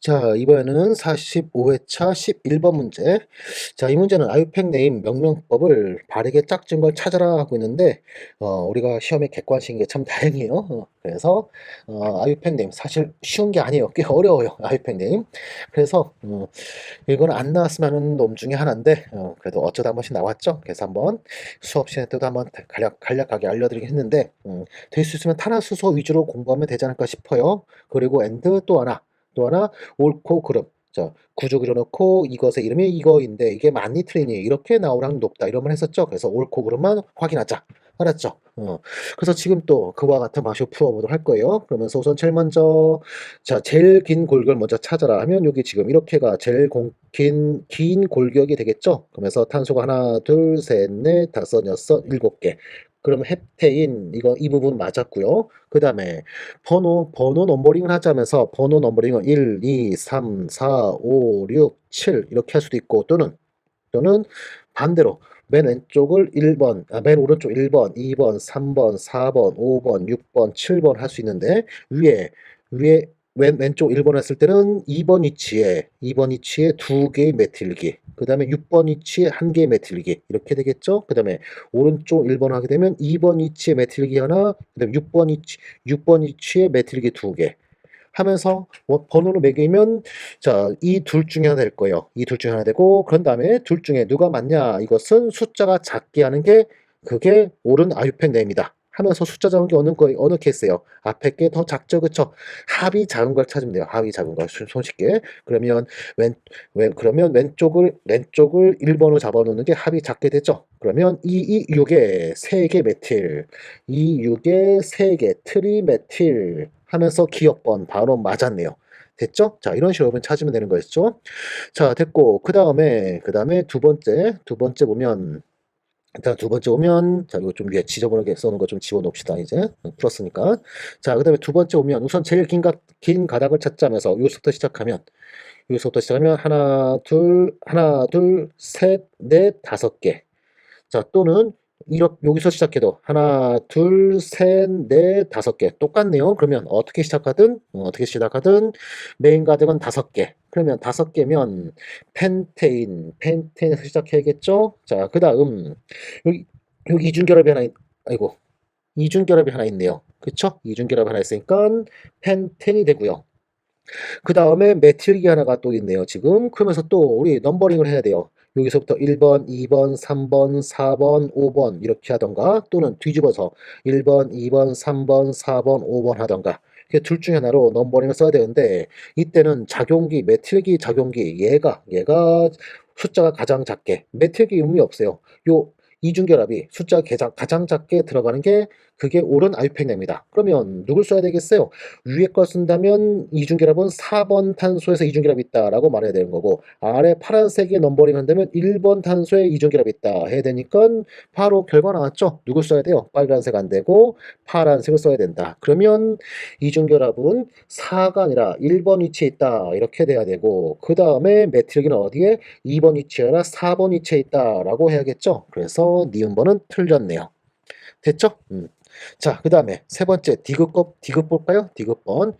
자, 이번에는 45회차 11번 문제. 자, 이 문제는 아유팽 네임 명명법을 바르게 짝진 걸 찾아라 하고 있는데, 우리가 시험에 객관식인 게 참 다행이에요. 그래서, 아유팽 네임 사실 쉬운 게 아니에요. 꽤 어려워요. 아유팽 네임. 그래서, 이거는 안 나왔으면 하는 놈 중에 하나인데, 그래도 어쩌다 한 번씩 나왔죠. 그래서 한번 수업 시간에 때도 한번 간략하게 알려드리긴 했는데, 될 수 있으면 탄화수소 위주로 공부하면 되지 않을까 싶어요. 그리고 엔드 또 하나 옳고 그름. 자, 구조 그려놓고 이것의 이름이 이거인데 이게 맞니 틀리니 이렇게 나오랑 높다 이런 말 했었죠. 그래서 옳고 그름만 확인하자. 알았죠? 그래서 지금 또 그와 같은 방식으로 풀어보도록 할 거예요. 그러면서 우선 제일 먼저 자, 제일 긴 골격을 먼저 찾아라 하면 여기 지금 이렇게가 제일 긴 골격이 되겠죠. 그러면서 탄소가 하나, 둘, 셋, 넷, 다섯, 여섯, 일곱 개. 그러면 헵테인 이거 이 부분 맞았고요. 그 다음에 번호 넘버링을 하자면서 번호 넘버링은 1, 2, 3, 4, 5, 6, 7 이렇게 할 수도 있고 또는 반대로 맨 왼쪽을 1번, 맨 오른쪽 1번, 2번, 3번, 4번, 5번, 6번, 7번 할 수 있는데 위에 왼쪽 1번 했을 때는 2번 위치에 두 개의 메틸기 그 다음에 6번 위치에 한 개의 메틸기 이렇게 되겠죠. 그 다음에 오른쪽 1번 하게 되면 2번 위치에 메틸기 하나 그 다음에 6번 위치에 메틸기 두 개 하면서 번호로 매기면 자, 이 둘 중에 하나 될 거예요. 이 둘 중에 하나 되고 그런 다음에 둘 중에 누가 맞냐 이것은 숫자가 작게 하는 게 그게 옳은 아유팽 네임이다 하면서 숫자 작은 게 어느 케이스예요. 앞에 게 더 작죠, 그쵸? 합이 작은 걸 찾으면 돼요. 합이 작은 걸 손쉽게. 그러면 그러면 왼쪽을 1번으로 잡아놓는 게 합이 작게 되죠. 그러면 6에 3개 메틸, 6에 3개 트리메틸 하면서 기억번 바로 맞았네요. 됐죠? 자, 이런 식으로 찾으면 되는 거였죠. 자, 됐고 그 다음에 두 번째 보면 일단 두 번째 오면 자 이거 좀 위에 지저분하게 써놓은 거 좀 지워놓읍시다 이제 풀었으니까 자 그다음에 두 번째 오면 우선 제일 긴 가닥을 찾자면서 여기서부터 시작하면 하나 둘 셋 넷 다섯 개 자, 또는 여기서 시작해도 하나, 둘, 셋, 넷, 다섯 개 똑같네요. 그러면 어떻게 시작하든 메인 가득은 다섯 개. 그러면 다섯 개면 펜테인에서 시작해야겠죠? 자, 그다음 여기 이중결합이 아이고 이중결합이 하나 있네요. 그쵸? 이중결합이 하나 있으니까 펜텐이 되고요. 그 다음에 메틸기 하나가 또 있네요. 지금 그러면서 또 우리 넘버링을 해야 돼요. 여기서부터 1번, 2번, 3번, 4번, 5번 이렇게 하던가 또는 뒤집어서 1번, 2번, 3번, 4번, 5번 하던가 둘 중에 하나로 넘버링을 써야 되는데 이때는 메틸기 작용기 얘가 숫자가 가장 작게 메틸기 의미 없어요. 요 이중결합이 숫자가 가장 작게 들어가는 게 그게 옳은 아유팽입니다. 그러면 누굴 써야 되겠어요? 위에 걸 쓴다면 이중결합은 4번 탄소에서 이중결합이 있다라고 말해야 되는 거고 아래 파란색에 넘버링 한다면 1번 탄소에 이중결합이 있다 해야 되니까 바로 결과 나왔죠. 누굴 써야 돼요? 빨간색 안 되고 파란색을 써야 된다. 그러면 이중결합은 4가 아니라 1번 위치에 있다 이렇게 돼야 되고 그 다음에 메틸기는 어디에? 2번 위치에 아니라 4번 위치에 있다라고 해야겠죠. 그래서 니은번은 틀렸네요. 됐죠? 자, 그 다음에 세 번째 디귿 볼까요? 디귿번.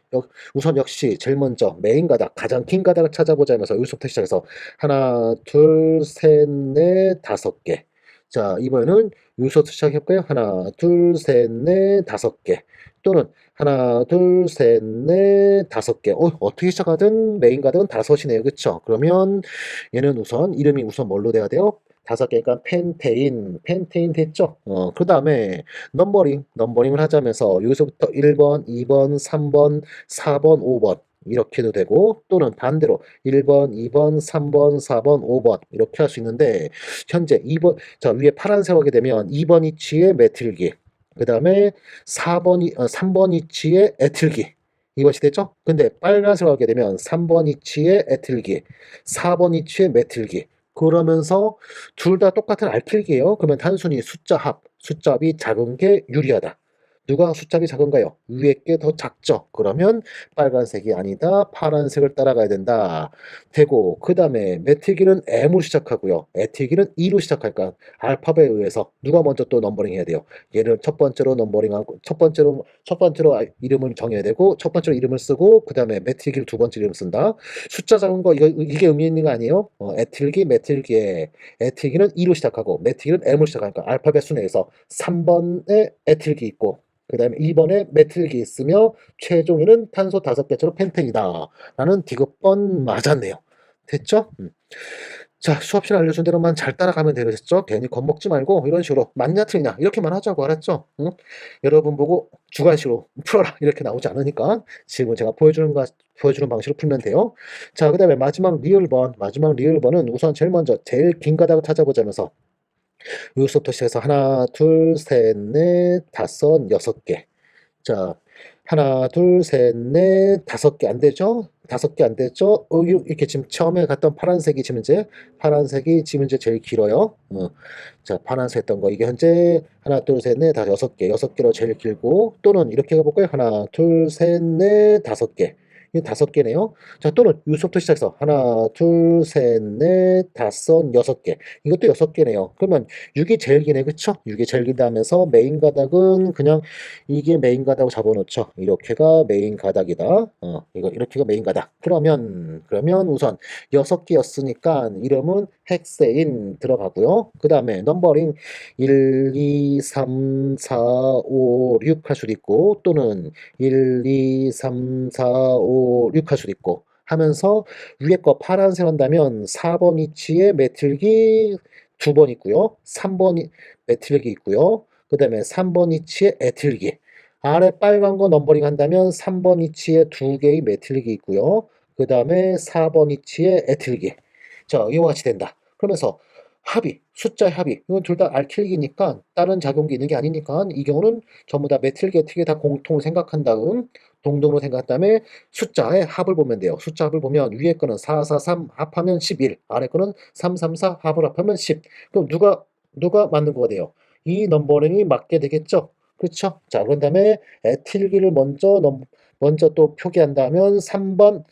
우선 역시 제일 먼저 메인 가닥, 가장 긴 가닥을 찾아보자면서 여기서부터 시작해서 하나, 둘, 셋, 넷, 다섯 개. 자, 이번에는 여기서부터 시작해볼까요? 하나, 둘, 셋, 넷, 다섯 개. 또는 하나, 둘, 셋, 넷, 다섯 개. 어떻게 시작하든 메인 가닥은 다섯이네요. 그쵸? 그러면 얘는 이름이 우선 뭘로 돼야 돼요? 다섯 개니까 펜테인 됐죠? 그 다음에 넘버링을 하자면서 여기서부터 1번, 2번, 3번, 4번, 5번 이렇게 도 되고 또는 반대로 1번, 2번, 3번, 4번, 5번 이렇게 할 수 있는데 현재 2번 자 위에 파란색 하게 되면 2번 위치에 메틸기 그 다음에 3번 위치에 에틸기 이것이 되죠? 근데 빨간색 하게 되면 3번 위치에 에틸기 4번 위치에 메틸기 그러면서 둘 다 똑같은 알필기예요. 그러면 단순히 숫자 합이 작은 게 유리하다. 누가 숫자가 작은가요? 위에 게 더 작죠? 그러면 빨간색이 아니다. 파란색을 따라가야 된다. 되고 그다음에 메थि기는 M으로 시작하고요. 에틸기는 E로 시작할까? 알파벳에 의해서 누가 먼저 또 넘버링 해야 돼요. 얘를 첫 번째로 넘버링하고 첫 번째로 이름을 정해야 되고 첫 번째로 이름을 쓰고 그다음에 메틸기를 두 번째 이름 쓴다. 숫자 작은 거 이게 의미 있는 거 아니에요? 에틸기, 메틸기에 에틸기는 E로 시작하고 메틸기는 M으로 시작하니까 알파벳 순에서 3번에 에틸기 있고 그다음에 2번에 메틸기 있으며 최종에는 탄소 5개째로 펜텐이다. 라는 디귿번 맞았네요. 됐죠? 자, 수업 시간에 알려준 대로만 잘 따라가면 되겠죠? 괜히 겁먹지 말고 이런 식으로 맞냐 틀리냐 이렇게만 하자고 알았죠? 응? 여러분 보고 주관식으로 풀어라 이렇게 나오지 않으니까 지금 제가 보여주는 방식으로 풀면 돼요. 자, 그다음에 마지막 리을번은 우선 제일 먼저 제일 긴 가닥을 찾아보자면서 여기서부터 시작해서 하나, 둘, 셋, 넷, 다섯, 6개. 자, 하나, 둘, 셋, 넷, 5개 안 되죠? 5개 안 되죠? 이렇게 지금 처음에 갔던 파란색이 지금 이제 제일 길어요. 자, 파란색 했던 거. 이게 현재 하나, 둘, 셋, 넷, 다 6개. 6개로 제일 길고, 또는 이렇게 해볼까요? 하나, 둘, 셋, 넷, 5개. 이 5개네요. 자, 또는 유속부터 시작해서 하나, 둘, 셋, 넷, 다섯, 6개. 이것도 6개네요. 그러면 6이 제일 기네, 그쵸? 6이 제일 길다 하면서 메인 가닥은 그냥 이게 메인 가닥으로 잡아놓죠. 이렇게가 메인 가닥이다. 이렇게가 메인 가닥. 그러면 우선 6개였으니까 이름은 헥세인 들어가고요. 그 다음에 넘버링 1, 2, 3, 4, 5, 6 할 수도 있고 또는 1, 2, 3, 4, 5, 6 할 수도 있고 하면서 위에 거 파란색 한다면 4번 위치에 메틸기 2번 있고요. 3번 메틸기 있고요. 그 다음에 3번 위치에 에틸기. 아래 빨간 거 넘버링 한다면 3번 위치에 2개의 메틸기 있고요. 그 다음에 4번 위치에 에틸기. 자, 이와 같이 된다. 그러면서 숫자의 합이. 이건 둘 다 알킬기니까 다른 작용기 있는 게 아니니까 이 경우는 전부 다 메틸기, 에틸기 다 공통을 생각한 다음 동동으로 생각한 다음에 숫자의 합을 보면 돼요. 숫자 합을 보면 위에 거는 4, 4, 3 합하면 11, 아래 거는 3, 3, 4 합을 합하면 10. 그럼 누가 맞는 거가 돼요? 이 넘버링이 맞게 되겠죠? 그렇죠? 자, 그런 다음에 에틸기를 먼저 또 표기한다면 3번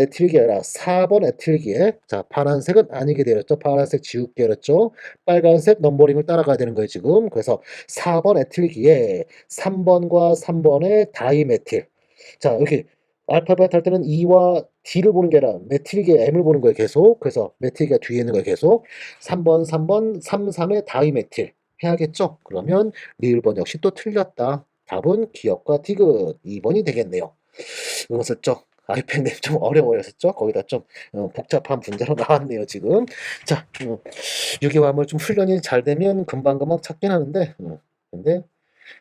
에틸기 아니라 4번 에틸기에 자, 파란색은 아니게 되었죠. 파란색 지우개 그랬죠. 빨간색 넘버링을 따라가야 되는 거예요, 지금. 그래서 4번 에틸기에 3번과 3번의 다이메틸. 자, 여기 알파벳 할 때는 E와 D를 보는 게 아니라 메틸기의 M을 보는 거예요, 계속. 그래서 메틸기가 뒤에 있는 거예요, 계속. 3번, 3의 다이메틸. 해야겠죠? 그러면 리을번 역시 또 틀렸다. 답은 기억과 디귿 2번이 되겠네요. 이것을죠. 아이패드님 좀 어려워졌죠? 거기다 좀 복잡한 문제로 나왔네요, 지금. 자, 유기화물 좀 훈련이 잘 되면 금방금방 찾긴 하는데, 근데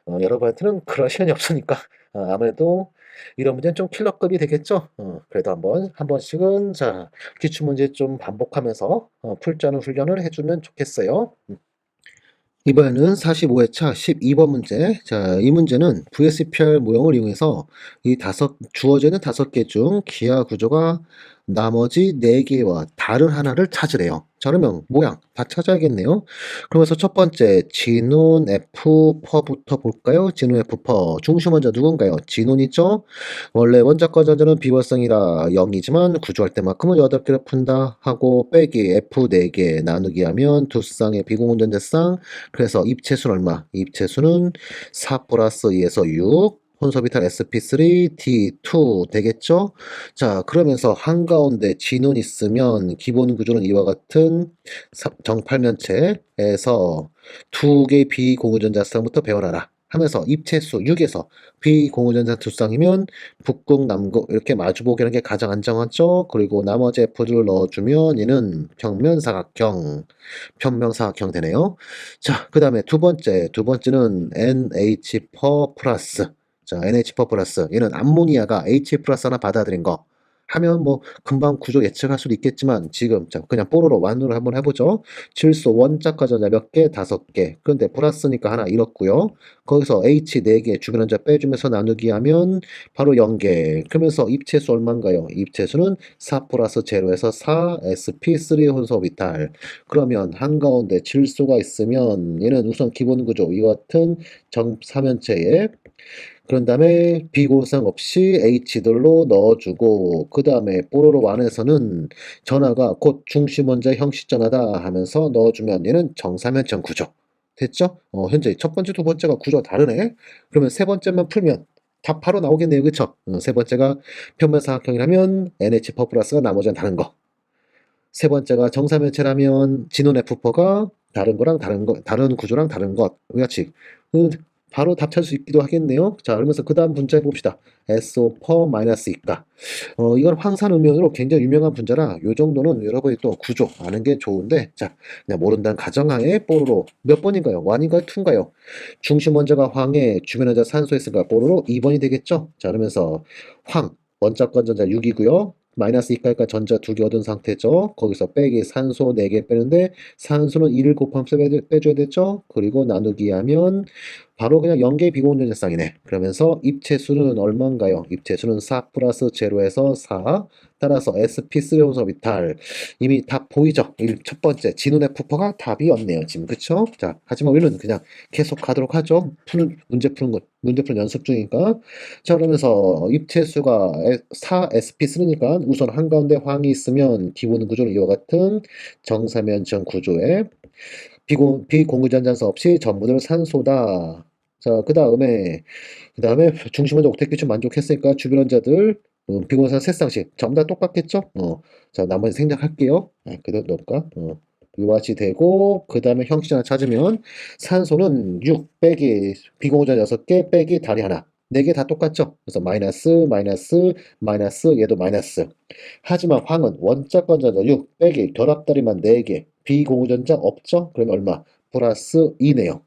여러분한테는 그럴 시간이 없으니까 아무래도 이런 문제는 좀 킬러급이 되겠죠? 그래도 한 번씩은 자, 기출문제 좀 반복하면서 풀자는 훈련을 해주면 좋겠어요. 이번에는 45회차 12번 문제. 자, 이 문제는 VSPR 모형을 이용해서 주어져 있는 5개 중 기하 구조가 나머지 4개와 다른 하나를 찾으래요. 자, 그러면 모양 다 찾아야겠네요. 그러면서 첫 번째, 진운 F 퍼부터 볼까요? 진운 F 퍼. 중심 원자 누군가요? 진운이죠? 원래 원자과 전자는 비활성이라 0이지만 구조할 때만큼은 8개를 푼다 하고 빼기 F 4개 나누기 하면 두 쌍의 비공존자 쌍 그래서 입체수는 얼마? 입체수는 4 플러스 2에서 6 혼소비탈 sp3 d2 되겠죠? 자, 그러면서 한가운데 진운 있으면 기본 구조는 이와 같은 정팔면체에서 두 개의 비공유전자 쌍부터 배열하라 하면서 입체수 6에서 비공유전자 두 쌍이면 북극, 남극 이렇게 마주보게 하는 게 가장 안정하죠. 그리고 나머지 F들을 넣어주면 얘는 평면사각형 되네요. 자, 그 다음에 두 번째는 NH 퍼 플러스. 자, NH 퍼 플러스. 얘는 암모니아가 H 플러스 하나 받아들인 거. 하면 뭐 금방 구조 예측할 수도 있겠지만 지금 자 그냥 뽀로로 완으로 한번 해보죠. 질소 원자과 전자 몇 개? 5개. 그런데 플러스니까 하나 잃었고요. 거기서 H 4개 주변 원자 빼주면서 나누기 하면 바로 0개. 그러면서 입체수 얼마인가요? 입체수는 4 플러스 제로에서 4 sp3 혼소 비탈. 그러면 한가운데 질소가 있으면 얘는 우선 기본 구조 이와 같은 정사면체에 그런 다음에 비고상 없이 H들로 넣어주고 그 다음에 뽀로로 안에서는 전하가 곧 중심 원자 형식 전하다 하면서 넣어주면 얘는 정사면점 구조 됐죠? 현재 첫 번째 두 번째가 구조가 다르네. 그러면 세 번째만 풀면 답 바로 나오겠네요. 그쵸? 세 번째가 평면사각형이라면 NH 퍼 플러스가 나머지는 다른 거. 세 번째가 정사면체라면 진원 F퍼가 다른 거랑 다른 구조랑 다른 것. 같이. 바로 답 찾을 수 있기도 하겠네요. 자, 그러면서 그 다음 문제 해봅시다. SO 퍼 마이너스 이가. 이건 황산음면으로 굉장히 유명한 분자라 요 정도는 여러분이 또 구조 아는 게 좋은데 자, 그냥 모른다는 가정하에 뽀로로 몇 번인가요? 1인가요? 2인가요? 중심 원자가 황에 주변 원자 산소였으니까 뽀로로 2번이 되겠죠? 자, 그러면서 황 원자권 전자 6이고요. 마이너스 2가니까 전자 2개 얻은 상태죠. 거기서 빼기 산소 4개 빼는데 산소는 1을 곱하면서 빼줘야 되죠. 그리고 나누기 하면 바로 그냥 0개 비공존자쌍이네. 그러면서 입체수는 얼마인가요? 입체수는 4 플러스 제로에서 4 따라서 sp3 혼소 비탈 이미 답 보이죠? 첫 번째 진운의 푸퍼가 답이었네요. 지금 그쵸? 자 하지만 우리는 그냥 계속 가도록 하죠. 문제 푸는 것 문제 푸는 연습 중이니까 자 그러면서 입체수가 4 sp3니까 우선 한가운데 황이 있으면 기본 구조는 이와 같은 정사면적 구조에 비공유전자수 없이 전부들 산소다. 자, 그 다음에 중심원자 옥텟기준 만족했으니까 주변 원자들 비공유산 세쌍씩 전부 다 똑같겠죠? 자, 나머지 생략할게요. 그대로 넣을까? 이와 같이 되고 그 다음에 형식 하나 찾으면 산소는 6 빼기 비공유전 6개 빼기 다리 하나 4개 다 똑같죠? 그래서 마이너스 마이너스 마이너스 얘도 마이너스 하지만 황은 원자권 전자 6 빼기 결합다리만 4개 비공유전자 없죠? 그러면 얼마? 플러스 2네요.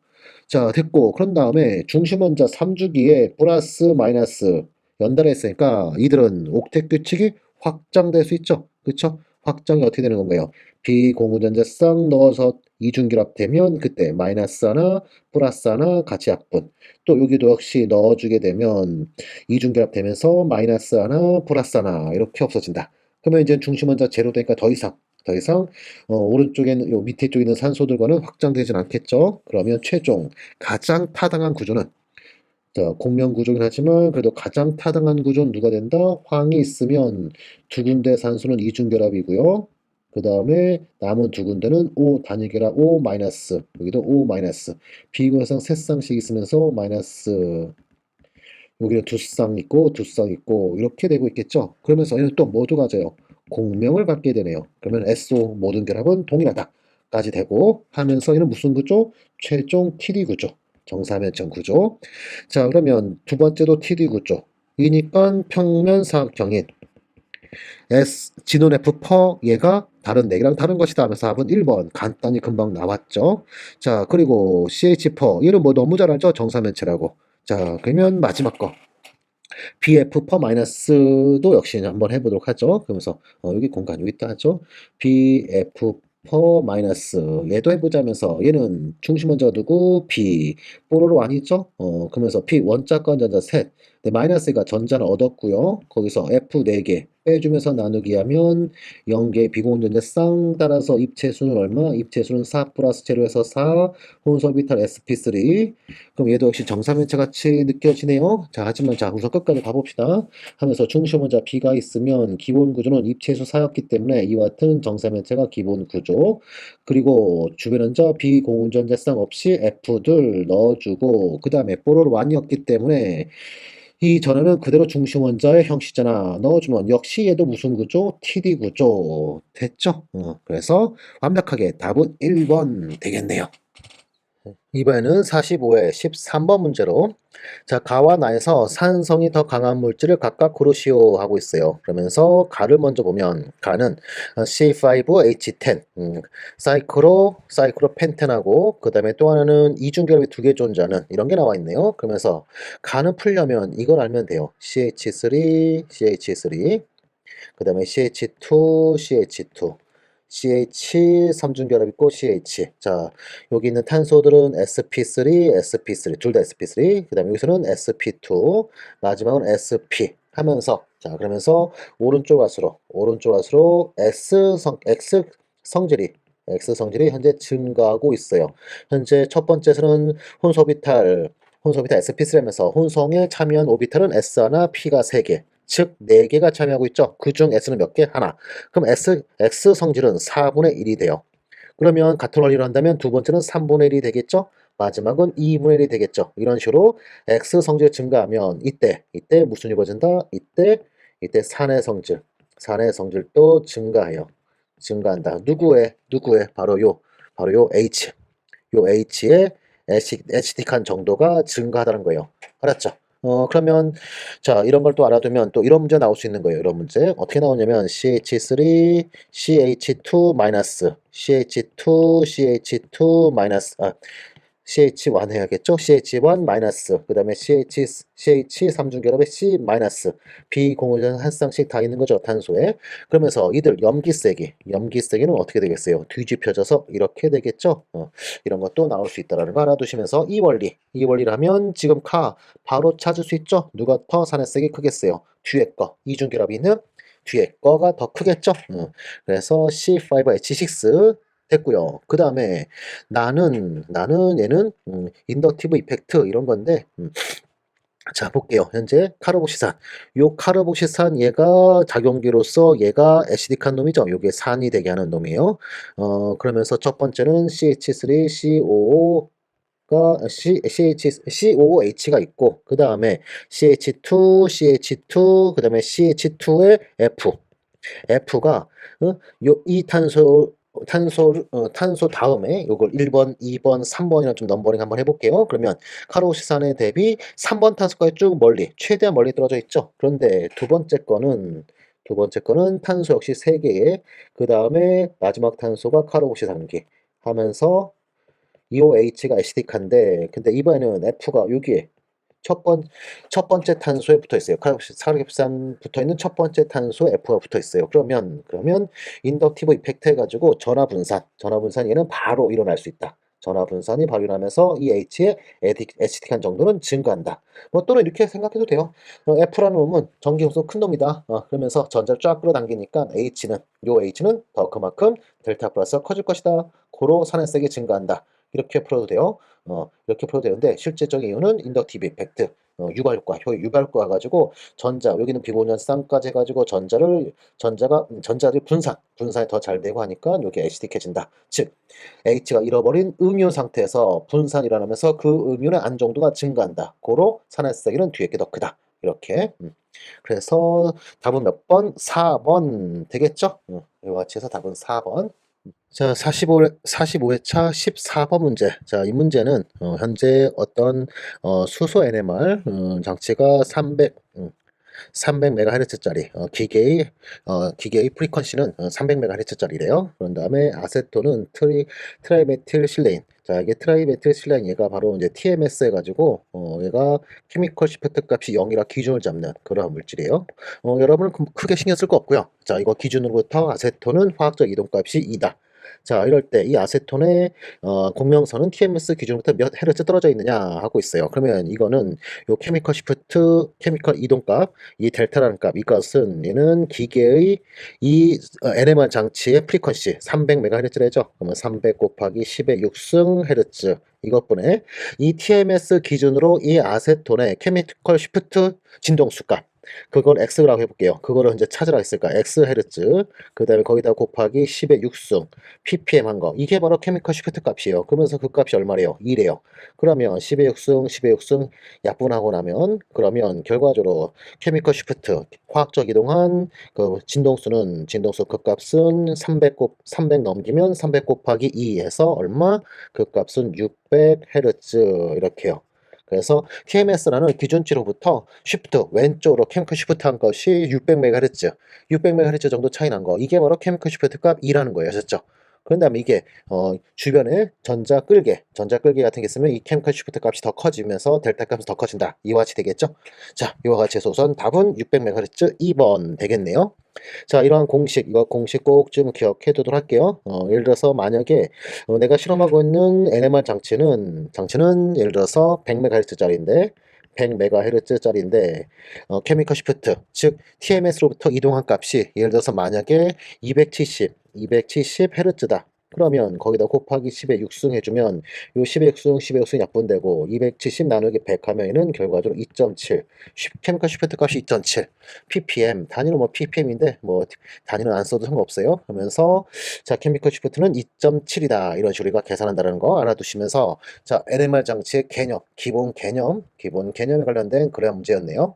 자, 됐고, 그런 다음에 중심원자 3주기에 플러스 마이너스 연달아 했으니까 이들은 옥텟 규칙이 확장될 수 있죠. 그쵸? 확장이 어떻게 되는 건가요? 비공유전자 쌍 넣어서 이중결합되면 그때 마이너스 하나, 플러스 하나 같이 약분. 또 여기도 역시 넣어주게 되면 이중결합되면서 마이너스 하나, 플러스 하나 이렇게 없어진다. 그러면 이제 중심원자 제로 되니까 더 이상 오른쪽에는 요 밑에 쪽에 있는 산소들과는 확장되진 않겠죠. 그러면 최종 가장 타당한 구조는 자, 공명 구조긴 하지만 그래도 가장 타당한 구조는 누가 된다? 황이 있으면 두 군데 산소는 이중결합이고요. 그 다음에 남은 두 군데는 O 단위결합 O 마이너스 여기도 O 마이너스 비관상 세 쌍씩 있으면서 마이너스 여기는 두 쌍 있고 두 쌍 있고 이렇게 되고 있겠죠. 그러면서 얘는 또 모두 가져요. 공명을 갖게 되네요. 그러면 SO 모든 결합은 동일하다. 까지 되고 하면서 얘는 무슨 구조? 최종 TD 구조. 정사면적 구조. 자 그러면 두 번째도 TD 구조. 이니까 평면사각형인 진원 F 퍼 얘가 다른 4개랑 다른 것이다 하면서 답은 1번 간단히 금방 나왔죠. 자 그리고 CH 퍼 얘는 뭐 너무 잘 알죠? 정사면체라고. 자 그러면 마지막 거 BF 퍼 마이너스도 역시 한번 해보도록 하죠. 그러면서 여기 공간 여기 있다 하죠. BF 퍼 마이너스 얘도 해보자면서 얘는 중심 원자가 누구? B 뽀로로 아니죠? 그러면서 P 원자권 전자 셋 마이너스가 전자를 얻었고요. 거기서 F 4개 빼주면서 나누기 하면 0개 비공전자 쌍 따라서 입체수는 얼마? 입체수는 4 플러스 제로에서 4 혼소비탈 sp3 그럼 얘도 역시 정사면체 같이 느껴지네요. 자, 하지만 자, 우선 끝까지 가봅시다. 하면서 중심 원자 B가 있으면 기본 구조는 입체수 4였기 때문에 이와 같은 정사면체가 기본 구조. 그리고 주변 원자 비공전자쌍 없이 F들 넣어주고 그 다음에 뽀로로 1이었기 때문에 이 전에는 그대로 중심 원자의 형식잖아. 넣어주면 역시 얘도 무슨 구조? TD 구조. 됐죠? 그래서 완벽하게 답은 1번 되겠네요. 이번에는 45회 13번 문제로 자 가와 나에서 산성이 더 강한 물질을 각각 고르시오 하고 있어요. 그러면서 가를 먼저 보면 가는 C5H10 사이클로펜텐하고 그 다음에 또 하나는 이중결합이 2개 존재하는 이런 게 나와 있네요. 그러면서 가는 풀려면 이걸 알면 돼요. CH3 그 다음에 CH2, CH2, CH 3중결합 있고 CH. 자, 여기 있는 탄소들은 sp3, sp3, 둘 다 sp3. 그 다음에 여기서는 sp2, 마지막은 sp 하면서, 자, 그러면서 오른쪽 갈수록 X 성질이 현재 증가하고 있어요. 현재 첫 번째에서는 혼소비탈 sp3라면서 혼성에 참여한 오비탈은 S나 P가 3개. 즉 4개가 참여하고 있죠. 그중 S는 몇 개? 하나. 그럼 X 성질은 4분의 1이 돼요. 그러면 같은 원리로 한다면 두 번째는 3분의 1이 되겠죠. 마지막은 2분의 1이 되겠죠. 이런 식으로 X 성질이 증가하면 이때 무슨 이루어진다? 이때 산의 성질도 증가해요. 증가한다. 누구의? 바로 요 H. 요 H의 에시딕한 정도가 증가하다는 거예요. 알았죠? 그러면 자 이런 걸 또 알아두면 또 이런 문제 나올 수 있는 거예요. 이런 문제 어떻게 나오냐면 CH3 CH2 마이너스 CH2 CH2 마이너스 CH1 해야겠죠? CH1 마이너스 그 다음에 CH 3중결합에 C 마이너스 비공유전 한 쌍씩 다 있는 거죠 탄소에. 그러면서 이들 염기세기는 어떻게 되겠어요? 뒤집혀져서 이렇게 되겠죠? 이런 것도 나올 수 있다라는 거 알아두시면서 이 원리를 하면 지금 바로 찾을 수 있죠? 누가 더 산화색이 크겠어요? 뒤에 거 이중결합이 있는 뒤에 거가 더 크겠죠? 그래서 C5H6 됐고요. 그 다음에 나는 얘는 인덕티브 이펙트 이런 건데 자 볼게요. 현재 카르복시산 요 카르복시산 얘가 작용기로서 얘가 애시딕한 놈이죠. 요게 산이 되게 하는 놈이에요. 그러면서 첫 번째는 CH3COO가 COOH가 있고 그 다음에 CH2 그 다음에 CH2의 F가 이 탄소 다음에 요걸 1번, 2번, 3번이랑 좀 넘버링 한번 해볼게요. 그러면 카로시산에 대비 3번 탄소까지 쭉 최대한 멀리 떨어져 있죠. 그런데 두 번째 거는 탄소 역시 3개에 그 다음에 마지막 탄소가 카로시산기 하면서 EOH가 애시딕한데 근데 이번에는 F가 여기에 첫 번째 탄소에 붙어 있어요. 카르복시산 붙어 있는 첫 번째 탄소 F가 붙어 있어요. 그러면 인덕티브 이펙트 해가지고 전화 분산 얘는 바로 일어날 수 있다. 전화 분산이 바로 일어나면서 이 H의 에시틱한 정도는 증가한다. 뭐 또는 이렇게 생각해도 돼요. F라는 놈은 전기 요소 큰 놈이다. 그러면서 전자를 쫙 끌어당기니까 H는 더 그만큼 델타 플러스가 커질 것이다. 고로 산화색이 증가한다. 이렇게 풀어도 돼요. 이렇게 풀어도 되는데 실제적인 이유는 인덕티브 이펙트 유발효과 가지고 여기는 비공유한 쌍까지 해가지고 전자들이 분산이 더 잘 되고 하니까 여기 애시딕해진다. 즉 H가 잃어버린 음유 상태에서 분산이 일어나면서 그 음유의 안정도가 증가한다. 고로 산화세기는 뒤에 게 더 크다. 이렇게 그래서 답은 몇 번? 4번 되겠죠? 이와 같이 해서 답은 4번. 자, 45회차 14번 문제. 자, 이 문제는 현재 어떤 수소 NMR 장치가 300MHz짜리 기계의 프리퀀시는 300MHz짜리래요. 그런 다음에 아세톤은 트라이메틸실레인. 자, 이게 트라이메틸실레인 얘가 바로 이제 TMS 해가지고 얘가 케미컬 시프트 값이 0이라 기준을 잡는 그러한 물질이에요. 여러분은 크게 신경 쓸 거 없고요. 자, 이거 기준으로부터 아세톤은 화학적 이동값이 2다. 자, 이럴 때 이 아세톤의 공명선은 TMS 기준부터 몇 헤르츠 떨어져 있느냐 하고 있어요. 그러면 이거는 요 케미컬 이동값, 이 델타라는 값, 이것은 얘는 기계의 이 NMR 장치의 프리퀀시 300MHz래죠. 그러면 300 곱하기 10의 6승 헤르츠 이것분에 이 TMS 기준으로 이 아세톤의 케미컬 시프트 진동수 값 그걸 X라고 해볼게요. 그거를 이제 찾으라 했을까? X 헤르츠. 그 다음에 거기다 곱하기 10의 6승. ppm 한 거. 이게 바로 케미컬 시프트 값이에요. 그러면서 그 값이 얼마래요? 2래요. 그러면 10의 6승 약분하고 나면 그러면 결과적으로 케미컬 시프트 화학적 이동한 그 진동수 그 값은 300 넘기면 300 곱하기 2 해서 얼마? 그 값은 600 헤르츠 이렇게요. 그래서 TMS라는 기준치로부터 쉬프트 왼쪽으로 케미컬 쉬프트 한 것이 600MHz 정도 차이 난 거. 이게 바로 케미컬 쉬프트 값 2라는 거예요. 아셨죠? 그런 다음에 이게 주변에 전자 끌기 같은 게 있으면 이 케미컬 쉬프트 값이 더 커지면서 델타 값이 더 커진다. 이와 같이 되겠죠? 자, 이와 같이 해서 우선 답은 600MHz 2번 되겠네요. 자, 이러한 공식, 이거 공식 꼭 좀 기억해 두도록 할게요. 예를 들어서 만약에 내가 실험하고 있는 NMR 장치는 예를 들어서 100MHz짜리인데 100MHz짜리인데 케미컬 시프트, 즉 TMS로부터 이동한 값이 예를 들어서 만약에 270Hz다. 그러면 거기다 곱하기 10의 육승해주면 요 10의 육승, 10의 육승 약분되고 270 나누기 100 하면은 결과적으로 2.7. 케미컬 시프트 값이 2.7. ppm 단위는 뭐 ppm인데 뭐 단위는 안 써도 상관없어요. 그러면서 자 케미컬 시프트는 2.7이다 이런 식으로 우리가 계산한다는 거 알아두시면서 자 NMR 장치의 개념 기본 개념에 관련된 그런 문제였네요.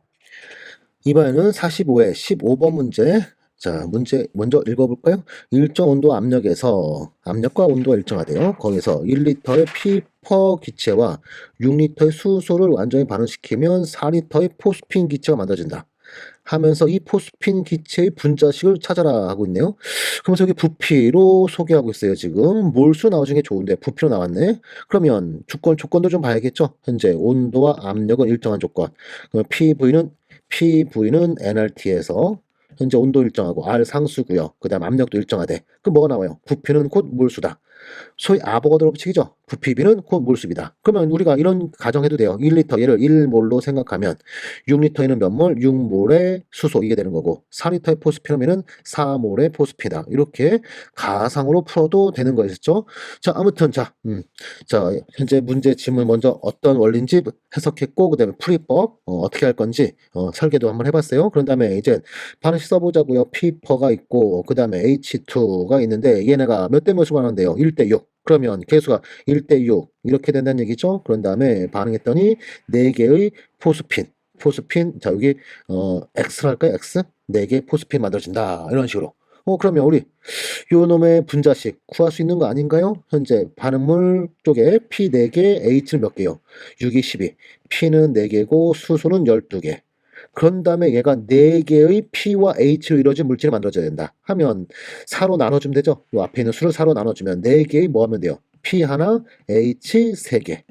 이번에는 45회 15번 문제. 자, 문제 먼저 읽어볼까요? 일정 온도 압력에서 압력과 온도가 일정하대요. 거기서 1리터의 피 퍼 기체와 6리터의 수소를 완전히 반응시키면 4리터의 포스핀 기체가 만들어진다. 하면서 이 포스핀 기체의 분자식을 찾아라 하고 있네요. 그러면서 여기 부피로 소개하고 있어요. 지금 몰수 나오신 게 좋은데 부피로 나왔네. 그러면 조건도 좀 봐야겠죠. 현재 온도와 압력은 일정한 조건. 그러면 PV는 nRT에서 현재 온도 일정하고 R 상수고요. 그다음 압력도 일정하대. 그럼 뭐가 나와요? 부피는 곧 몰수다. 소위 아보가드로 법칙이죠. 부피비는 곧 몰수비다. 그러면 우리가 이런 가정해도 돼요. 1리터 얘를 1몰로 생각하면 6리터에는 몇 몰? 6몰의 수소 이게 되는 거고 4리터의 포스피라면은 4몰의 포스피다. 이렇게 가상으로 풀어도 되는 거였죠. 자, 아무튼 자, 현재 문제 질문 먼저 어떤 원리인지 해석했고 그다음에 풀이법 어떻게 할 건지 설계도 한번 해봤어요. 그런 다음에 이제 반응식 써보자고요. P퍼가 있고 그다음에 H2가 있는데 얘네가 몇 대 몇으로 나는데요? 1대 6. 그러면 개수가 1대 6 이렇게 된다는 얘기죠. 그런 다음에 반응했더니 4개의 포스핀 자 여기 X로 할까요? X 4개 포스핀 만들어진다 이런 식으로. 그러면 우리 요 놈의 분자식 구할 수 있는 거 아닌가요? 현재 반응물 쪽에 P 4개, H는 몇 개요? 6이 12. P는 4개고 수소는 12개. 그런 다음에 얘가 4개의 P와 H로 이루어진 물질을 만들어줘야 된다. 하면 4로 나눠주면 되죠? 요 앞에 있는 수를 4로 나눠주면 4개의 뭐 하면 돼요? P 하나, H 3개.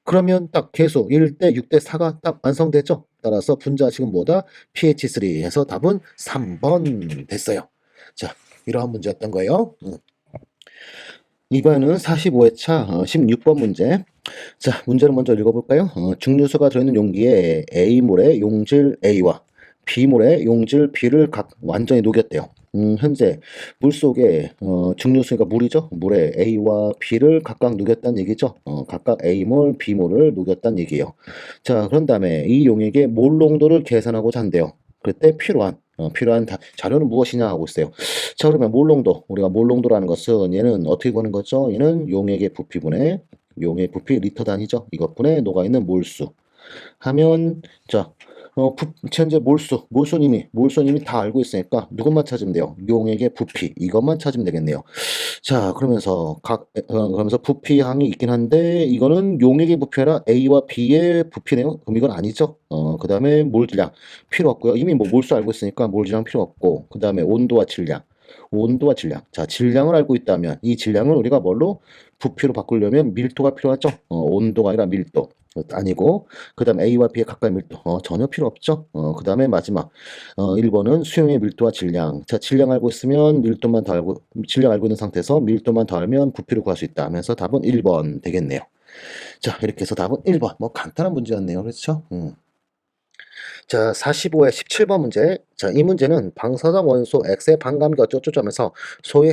그러면 딱 계수 1대 6대 4가 딱 완성되죠? 따라서 분자식은 뭐다? pH3 해서 답은 3번 됐어요. 자, 이러한 문제였던 거예요. 이번에는 45회차 16번 문제. 자, 문제를 먼저 읽어볼까요? 중류수가 들어있는 용기에 A몰의 용질 A와 B몰의 용질 B를 각 완전히 녹였대요. 현재 물 속에 중류수가 물이죠. 물에 A와 B를 각각 녹였다는 얘기죠. 각각 A몰, B몰을 녹였다는 얘기예요. 자, 그런 다음에 이 용액의 몰 농도를 계산하고자 한대요. 그때 필요한 자료는 무엇이냐 하고 있어요. 자, 그러면 몰농도. 우리가 몰농도라는 것은 얘는 어떻게 보는 거죠? 얘는 용액의 부피분의 용의 부피 리터 단위죠. 이것분에 녹아있는 몰수 하면 자 현재 몰수님이 다 알고 있으니까 누것만 찾으면 돼요. 용액의 부피 이것만 찾으면 되겠네요. 자, 그러면서 부피항이 있긴 한데 이거는 용액의 부피라 A와 B의 부피네요. 그럼 이건 아니죠. 그다음에 몰질량 필요 없고요. 이미 뭐 몰수 알고 있으니까 몰질량 필요 없고 그다음에 온도와 질량. 자, 질량을 알고 있다면 이 질량을 우리가 뭘로 부피로 바꾸려면 밀도가 필요하죠. 온도가 아니라 밀도. 아니고 그다음 A와 B의 각각의 밀도 전혀 필요 없죠. 그다음에 마지막 1번은 수용의 밀도와 질량. 자, 질량 알고 있으면 질량 알고 있는 상태에서 밀도만 더하면 부피를 구할 수 있다 하면서 답은 1번 되겠네요. 자, 이렇게 해서 답은 1번. 뭐 간단한 문제였네요. 그렇죠? 자, 45회 17번 문제. 자, 이 문제는 방사성 원소 X의 반감기 어쩌고저쩌고 하면서 소위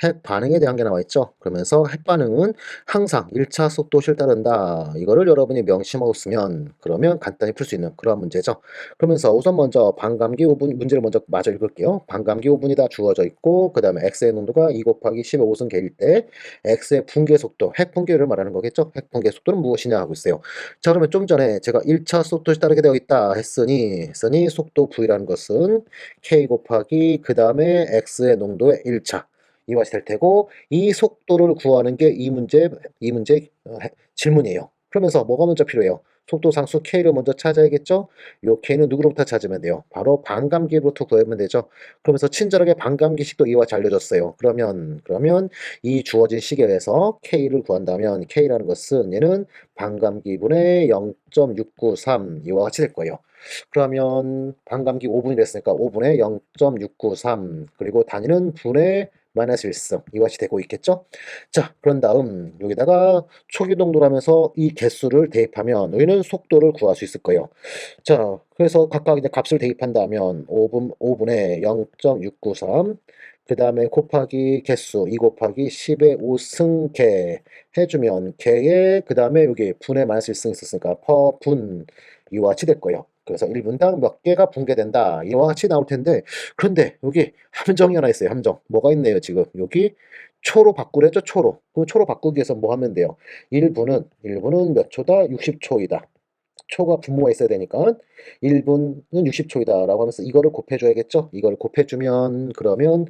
핵반응에 대한 게 나와 있죠. 그러면서 핵반응은 항상 1차 속도시를 따른다. 이거를 여러분이 명심하고 쓰면 그러면 간단히 풀 수 있는 그런 문제죠. 그러면서 우선 먼저 반감기 5분 문제를 먼저 마저 읽을게요. 반감기 5분이 다 주어져 있고 그 다음에 X의 농도가 2 곱하기 10의 5승계일 때 X의 붕괴 속도, 핵 붕괴를 말하는 거겠죠. 핵 붕괴 속도는 무엇이냐 하고 있어요. 자, 그러면 좀 전에 제가 1차 속도시 따르게 되어 있다 했으니 속도 V라는 것은 K 곱하기 그 다음에 X의 농도의 1차 이것이 될 테고 이 속도를 구하는 게 이 문제 질문이에요. 그러면서 뭐가 먼저 필요해요? 속도 상수 K를 먼저 찾아야겠죠? 요 K는 누구로부터 찾으면 돼요? 바로 반감기로부터 구하면 되죠. 그러면서 친절하게 반감기식도 이와 잘 알려줬어요. 그러면 이 주어진 시계에서 K를 구한다면 K라는 것은 얘는 반감기분의 0.693 이와 같이 될 거예요. 그러면 반감기 5분이 됐으니까 5분의 0.693 그리고 단위는 분의 마이너스 1승 이와 같이 되고 있겠죠? 자, 그런 다음 여기다가 초기동도라면서 이 개수를 대입하면 여기는 속도를 구할 수 있을 거예요. 자, 그래서 각각 이제 값을 대입한다면 5분의 0.693 그 다음에 곱하기 개수 2 곱하기 10의 5승 개 해주면 개에 그 다음에 여기 분의 마이너스 1승 있었으니까 퍼분 이와 같이 될 거예요. 그래서 1분당 몇 개가 붕괴된다 이와 같이 나올 텐데 그런데 여기 함정이 하나 있어요. 함정 뭐가 있네요. 지금 여기 초로 바꾸랬죠. 초로 그 초로 바꾸기 위해서 뭐 하면 돼요. 1분은 몇 초다? 60초이다. 초가 분모가 있어야 되니까 1분은 60초이다 라고 하면서 이거를 곱해줘야겠죠. 이걸 곱해주면 그러면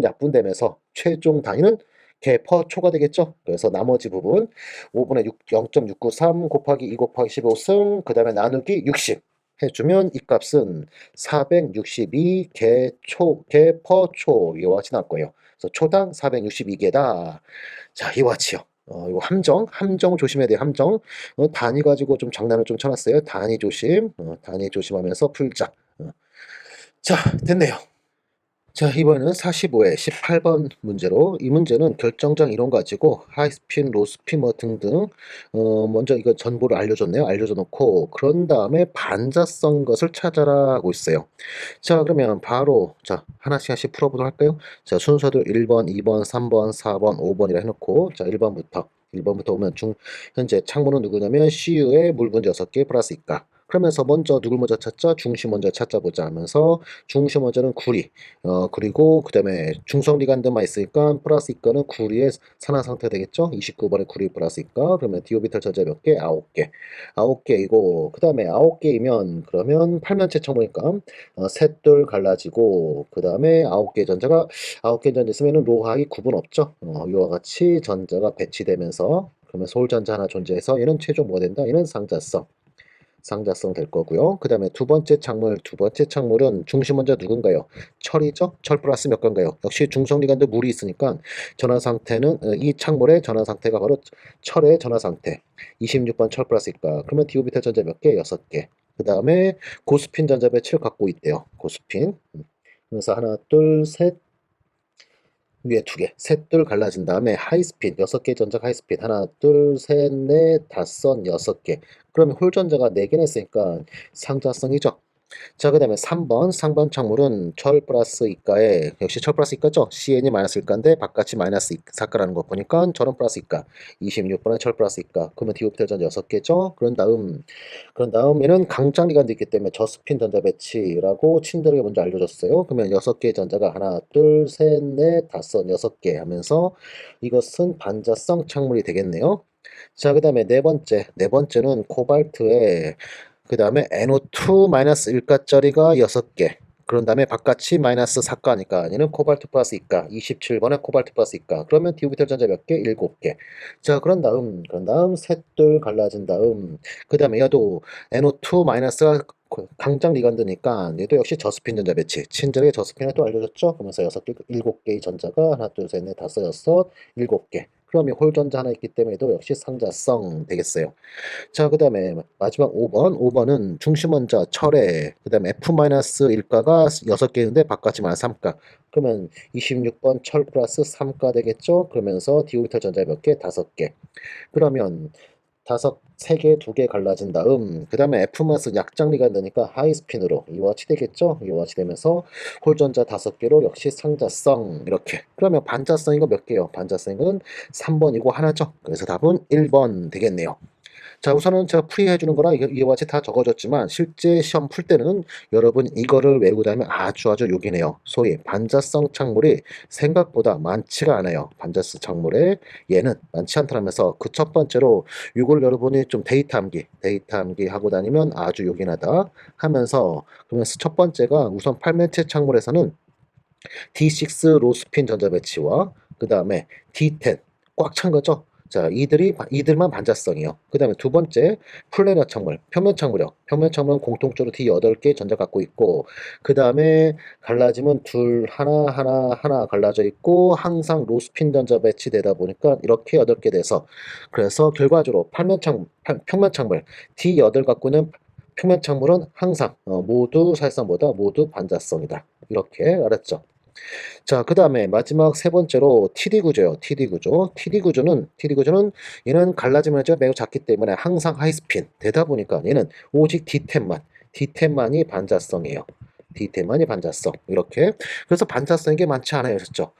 약분되면서 최종 단위는 개 퍼 초가 되겠죠. 그래서 나머지 부분 5분의 0.693 곱하기 2 곱하기 15승 그 다음에 나누기 60 해주면 이 값은 462 개 퍼 초 이와 같이 나올 거예요. 그래서 초당 462개다. 자, 이와 같이요. 이거 함정 조심해야 돼요. 함정. 단위 가지고 좀 장난을 좀 쳐놨어요. 단위 조심. 단위 조심하면서 풀자. 자, 됐네요. 자, 이번에는 45회 18번 문제로 이 문제는 결정장 이론 가지고 하이스핀, 로스핀 뭐 등등 먼저 이거 전부를 알려줬네요. 알려줘 놓고 그런 다음에 반자성 것을 찾아라 하고 있어요. 자, 그러면 바로 자 하나씩 풀어보도록 할까요? 자, 순서도 1번, 2번, 3번, 4번, 5번이라 해놓고 자 1번부터 오면 현재 창문은 누구냐면 CU의 물분자 6개 플러스 이가 그러면서 먼저 누굴 먼저 찾자? 중심 먼저 찾아보자 하면서 중심 먼저는 구리 그리고 그 다음에 중성리간드만 있으니까 플러스 이가는 구리의 산화 상태 되겠죠? 29번에 구리 플러스 이가 그러면 디오비탈 전자 몇 개? 9개 9개이고 그 다음에 9개이면 그러면 팔면체 청보니까 셋둘 갈라지고 그 다음에 9개 전자가 9개 전자 있으면 로하이 구분 없죠? 이와 같이 전자가 배치되면서 그러면 솔전자 하나 존재해서 얘는 최종 뭐가 된다? 얘는 상자성 될 거고요. 그 다음에 두 번째 창물은 중심 원자 누군가요? 철이죠? 철 플러스 몇 건가요? 역시 중성리간도 물이 있으니까 전화 상태는 이 창물의 전화 상태가 바로 철의 전화 상태. 26번 철 플러스일까? 그러면 디오비탈 전자 몇 개? 6개. 그 다음에 고스핀 전자 배치를 갖고 있대요. 고스핀. 그래서 하나, 둘, 셋, 위에 2개, 셋둘 갈라진 다음에 하이스핀 6개 전자가 하이스핀 하나, 둘, 셋, 넷, 다섯, 6개. 그러면 홀전자가 4개나 있으니까 상자성이죠. 자, 그 다음에 3번 창물은 철 플러스 이가에 역시 철 플러스 이가죠. CN이 마이너스 이가인데 바깥이 마이너스 이가라는 거 보니까 철은 플러스 이가 26번은 철 플러스 이가 그러면 디오피탈 전자 6개죠. 그런 다음 얘는 강장리간도 있기 때문에 저스핀 전자 배치라고 친절하게 먼저 알려줬어요. 그러면 6개의 전자가 하나, 둘, 셋, 넷, 다섯, 6개 하면서 이것은 반자성 창물이 되겠네요. 자, 그 다음에 네 번째는 코발트에 그 다음에 NO2-1가짜리가 6개. 그런 다음에 바깥이 마이너스 4가니까 얘는 코발트 플러스 2가 27번에 코발트 플러스 2가 그러면 디오비탈 전자 몇 개? 7개. 자, 그런 다음 셋둘 갈라진 다음 그 다음에 얘도 NO2 마이너스가 강장 리간드니까 얘도 역시 저스핀 전자 배치 친절하게 저스핀을 또 알려줬죠. 그러면서 6개 7개의 전자가 하나 둘 셋 넷 다섯 여섯 7개. 그러면 홀전자 하나 있기 때문에 도 역시 상자성 되겠어요. 자, 그 다음에 마지막 5번은 중심원자 철에 그 다음에 F-1가가 6개인데 바깥이 마이너스 3가 그러면 26번 철 플러스 3가 되겠죠. 그러면서 디오비탈 전자 몇 개? 5개. 그러면 3개, 2개 갈라진 다음 그 다음에 F-마스 약장리가 되니까 하이스핀으로 이와 같이 되겠죠. 이와 같이 되면서 홀전자 5개로 역시 상자성 이렇게. 그러면 반자성 이거 몇 개요? 반자성은 3번이고 하나죠. 그래서 답은 1번 되겠네요. 자, 우선은 제가 풀이해 주는 거라 이와 같이 다 적어줬지만 실제 시험 풀 때는 여러분 이거를 외우고 다니면 아주 요긴해요. 소위 반자성 착물이 생각보다 많지가 않아요. 반자성 착물에 얘는 많지 않다면서 그 첫 번째로 이걸 여러분이 좀 데이터 암기 하고 다니면 아주 요긴하다 하면서 그러면서 첫 번째가 우선 팔매체 착물에서는 D6 로스핀 전자 배치와 그 다음에 D10 꽉 찬 거죠. 자, 이들만 반자성이요. 그 다음에 두 번째, 플래너 창물, 평면 창물이요. 평면 창물은 공통적으로 D8개 전자 갖고 있고, 그 다음에 갈라지면 하나 갈라져 있고, 항상 로스핀 전자 배치되다 보니까 이렇게 8개 돼서, 그래서 결과적으로 평면 창물, D8 갖고 있는 표면 착물은 항상 모두 사실상보다 모두 반자성이다. 이렇게 알았죠? 자, 그 다음에 마지막 세 번째로 TD 구조예요. TD 구조. TD 구조는 얘는 갈라짐 에너지가 매우 작기 때문에 항상 하이스핀 되다 보니까 얘는 오직 D10만이 반자성이에요. D10만이 반자성. 이렇게. 그래서 반자성이 게 많지 않아요. 그렇죠?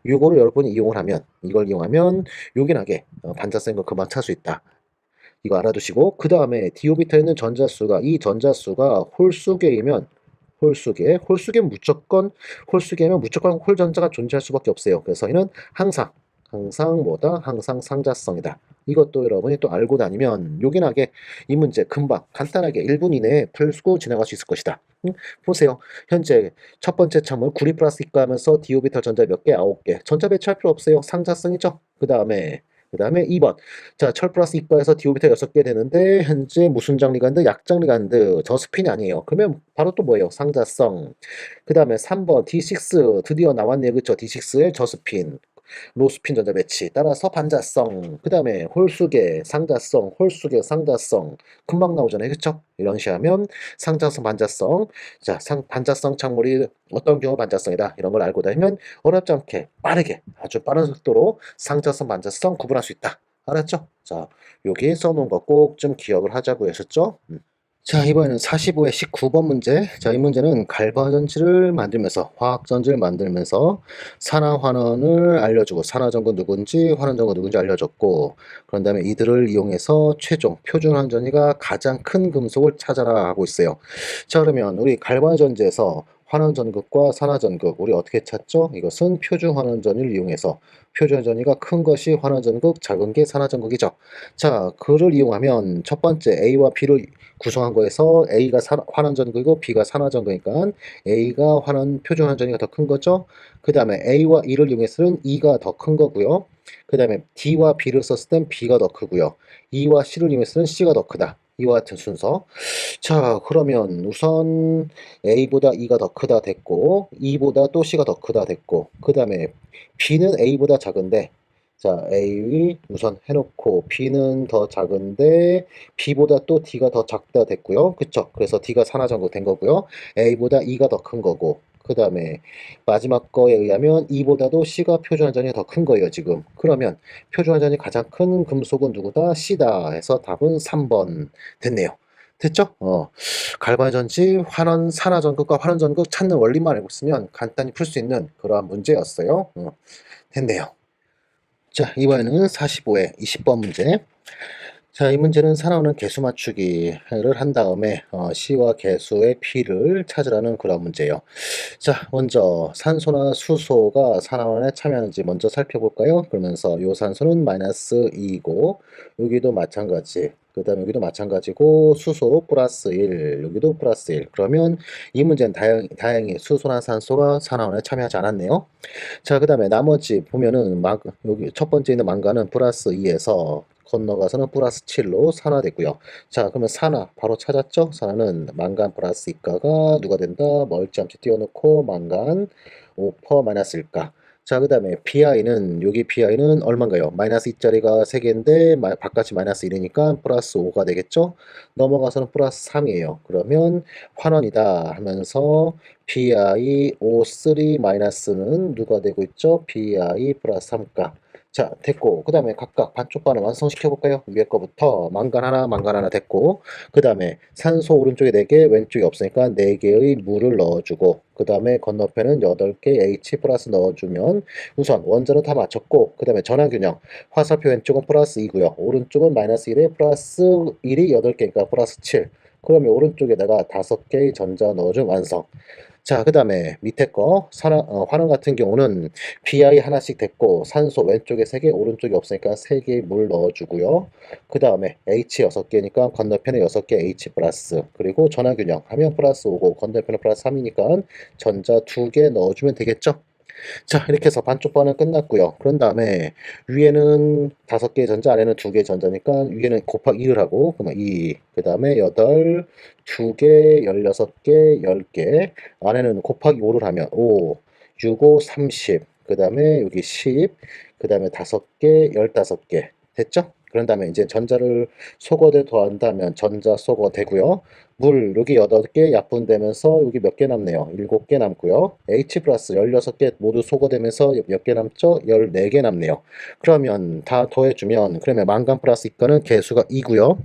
요거를 여러분이 이용을 하면, 이걸 이용하면 요긴하게 반자성인 거 금방 찾을 수 있다. 이거 알아두시고, 그 다음에 디오비타에 있는 전자수가, 이 전자수가 홀수계면 무조건 홀전자가 존재할 수밖에 없어요. 그래서 얘는 항상 상자성이다. 이것도 여러분이 또 알고 다니면 요긴하게 이 문제 금방 간단하게 1분 이내에 풀고 지나갈 수 있을 것이다. 보세요. 현재 첫 번째 참은 구리 플러스 이과 하면서 디오비탈 전자 몇 개? 9개. 전자 배치할 필요 없어요. 상자성이죠. 그 다음에 2번. 자, 철 플러스 이과에서 디오비탈 6개 되는데 현재 무슨 장리간드? 약장리간드. 저스핀이 아니에요. 그러면 바로 또 뭐예요? 상자성. 그 다음에 3번 D6 드디어 나왔네요. 그쵸? D6의 저스핀. 로스핀 전자 배치 따라서 반자성 그 다음에 홀수계 상자성 금방 나오잖아요. 그쵸? 이런 식하면 상자성 반자성 자 반자성 착물이 어떤 경우 반자성이다 이런 걸 알고 다니면 어렵지 않게 빠르게 아주 빠른 속도로 상자성 반자성 구분할 수 있다. 알았죠? 자 여기 써놓은 거 꼭 좀 기억을 하자고 했었죠? 자, 이번에는 45의 19번 문제. 자, 이 문제는 갈바전지를 만들면서, 화학전지를 만들면서 산화환원을 알려주고, 산화전구 누군지, 환원전구 누군지 알려줬고, 그런 다음에 이들을 이용해서 최종 표준환전이가 가장 큰 금속을 찾아라 하고 있어요. 자, 그러면 우리 갈바전지에서 환원전극과 산화전극, 우리 어떻게 찾죠? 이것은 표준환원전을 이용해서 표준환전이가 큰 것이 환원전극, 작은 게 산화전극이죠. 자, 그를 이용하면 첫 번째 A와 B를 구성한 거에서 A가 환원전극이고 B가 산화전극이니까 A가 표준환전이가 더 큰 거죠. 그 다음에 A와 E를 이용해서는 E가 더 큰 거고요. 그 다음에 D와 B를 썼을 땐 B가 더 크고요. E와 C를 이용해서는 C가 더 크다. 이와 같은 순서. 자, 그러면 우선 A보다 E가 더 크다 됐고, E보다 또 C가 더 크다 됐고, 그 다음에 B는 A보다 작은데, 자, A 우선 해놓고 B는 더 작은데 B보다 또 D가 더 작다 됐고요. 그쵸? 그래서 D가 산화전극 된 거고요. A보다 E가 더 큰 거고. 그 다음에 마지막 거에 의하면 E보다도 C가 표준환전이 더 큰 거예요, 지금. 그러면 표준환전이 가장 큰 금속은 누구다? C다 해서 답은 3번 됐네요. 됐죠? 갈바전지, 산화전극과 환원전극 찾는 원리만 알고 있으면 간단히 풀 수 있는 그러한 문제였어요. 됐네요. 자, 이번에는 45의 20번 문제. 자, 이 문제는 산화하는 개수 맞추기를 한 다음에 C와 개수의 P를 찾으라는 그런 문제예요. 자, 먼저 산소나 수소가 산화원에 참여하는지 먼저 살펴볼까요? 그러면서 요 산소는 마이너스 2이고 여기도 마찬가지. 그 다음에 여기도 마찬가지고 수소 플러스 1, 여기도 플러스 1. 그러면 이 문제는 다행히 수소나 산소가 산화원에 참여하지 않았네요. 자, 그 다음에 나머지 보면은 여기 첫 번째 있는 망가는 플러스 2에서 건너가서는 플러스 7로 산화됐고요. 자, 그러면 산화 바로 찾았죠? 산화는 망간 플러스 이가가 누가 된다? 멀찌감치 띄워놓고 망간 5% 마이너스 1가. 자, 그 다음에 BI는 여기 BI는 얼마인가요? 마이너스 2짜리가 3개인데 바깥이 마이너스 1이니까 플러스 5가 되겠죠? 넘어가서는 플러스 3이에요. 그러면 환원이다 하면서 BI O3 마이너스는 누가 되고 있죠? BI 플러스 3가. 자, 됐고. 그 다음에 각각 반쪽반을 완성시켜 볼까요? 위에 거부터 망간 하나 됐고. 그 다음에 산소 오른쪽에 4개, 왼쪽에 없으니까 4개의 물을 넣어주고. 그 다음에 건너편은 8개 H 플러스 넣어주면 우선 원자는 다 맞췄고. 그 다음에 전화균형. 화살표 왼쪽은 플러스 2고요. 오른쪽은 마이너스 1에 플러스 1이 8개니까 플러스 7. 그러면 오른쪽에다가 5개의 전자 넣어준 완성. 자, 그 다음에 밑에 거 환원 같은 경우는 BI 하나씩 됐고 산소 왼쪽에 3개 오른쪽에 없으니까 3개의 물 넣어주고요. 그 다음에 H 6개니까 건너편에 6개 H 플러스 그리고 전화균형 하면 플러스 5고 건너편에 플러스 3이니까 전자 2개 넣어주면 되겠죠. 자, 이렇게 해서 반쪽 반은 끝났고요. 그런 다음에 위에는 5개의 전자, 아래는 2개의 전자니까 위에는 곱하기 2를 하고, 그러면 2, 그 다음에 8, 2개, 16개, 10개, 안에는 곱하기 5를 하면 5, 6, 5, 30, 그 다음에 여기 10, 그 다음에 5개, 15개. 됐죠? 그런 다음에 이제 전자를 소거대 더한다면 전자 소거되고요. 물 여기 8개 약분되면서 여기 몇 개 남네요. 7개 남고요. H 플러스 16개 모두 소거되면서 몇 개 남죠? 14개 남네요. 그러면 다 더해주면 그러면 망간 플러스 이거는 개수가 2고요.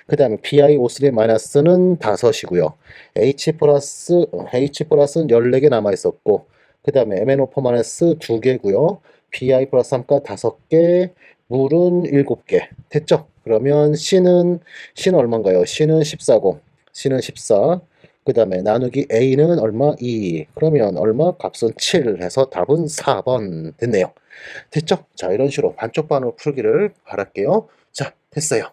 그 다음에 PiO3 마이너스는 5이고요. H 플러스는 14개 남아 있었고, 그 다음에 MnO4 마이너스 2개고요. Bi 플러스 3가 5개, 물은 7개. 됐죠? 그러면 C는 얼마인가요? C는 14고, C는 14. 그 다음에 나누기 A는 얼마? 2. 그러면 얼마? 값은 7 해서 답은 4번 됐네요. 됐죠? 자, 이런 식으로 반쪽반으로 풀기를 바랄게요. 자, 됐어요.